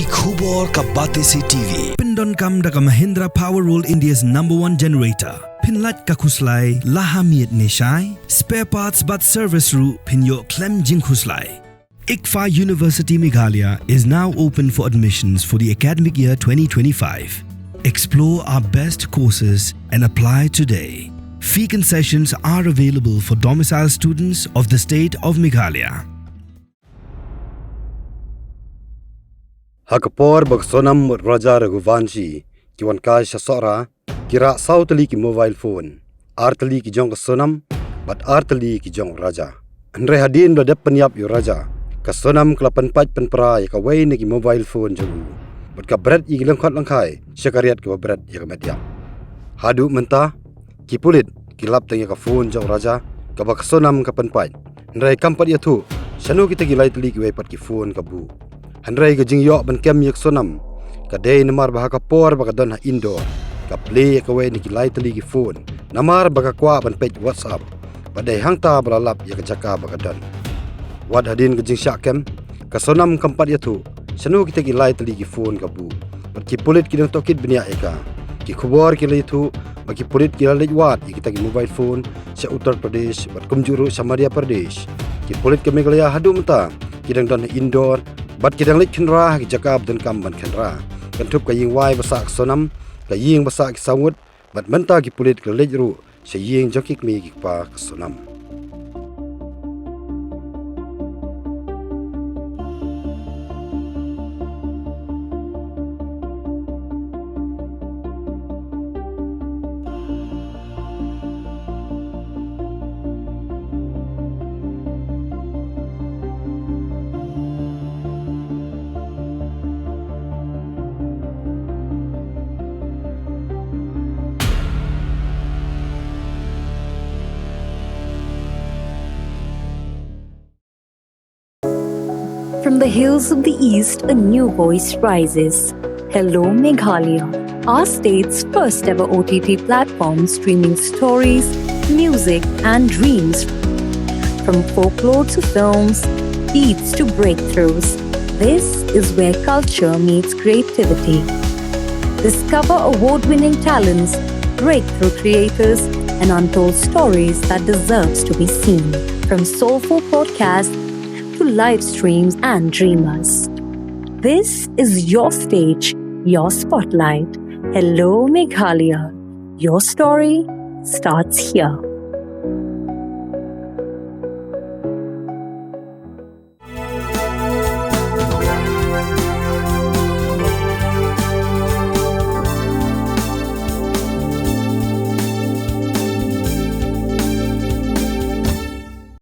ki khubor ka bate se TV. Pindon kam da ka Mahindra Powerroll India's #1 generator. Pinlat ka khuslai lahamiet neshai. Spare parts but service ru pinyo klem jing khuslai. Kwah University Meghalaya is now open for admissions for the academic year 2025. Explore our best courses and apply today. Fee concessions are available for domicile students of the state of Meghalaya. Hakapor bag Sonam Raja Raghuvanshi kiwan kai shasora kira sautali ki mobile phone artali ki jong Sonam but artali ki jong Raja andre hadin do dep penyap yu Raja ka Sonam kelapan pat penpra ya ka wei ki mobile phone jong but ka bread i lengkot langkai syakariat ka bread ya ka media hadu mentah ki Pulit kilap teng ya ka phone jong Raja ka bak Sonam ka penpat andre kampat ya tu sanu kita gilai tali ki wei pat ki phone ka bu Handrai ke jing yok ban kem yak Sonam ka day namar bahaka por baka don ha Indore ka play ka we ni ki lai tali ki phone namar baka Kwah ban Peit WhatsApp badai hangta beralap ya ka jaka baka don wad hadin ke jing syak kem ka Sonam kampat ya tu sanu kita ki lai tali ki phone ka bu bat ki Pulit ki dang tokit benia eka ki khubor ki lai tu baki Pulit ki lai wat kita ki mobile phone sa Uttar Pradesh bat kumjuru sa Madhya Pradesh ki Pulit ke Meghalaya hadu mata ki dang don Indore Bat kita nglik kenra ki jakab dan kamban kenra kan tup ka ying wai basak Sonam ka ying basak sawut bat menta ki Pulit ka lejru se ying jokik mi ki pa Sonam From the hills of the east, a new voice rises. Hello Meghalaya, our state's first ever OTT platform streaming stories, music and dreams. From folklore to films, beats to breakthroughs, this is where culture meets creativity. Discover award-winning talents, breakthrough creators, and untold stories that deserves to be seen. From soulful podcasts to live streams and dreamers. This is your stage, your spotlight. Hello Meghalaya. Your story starts here.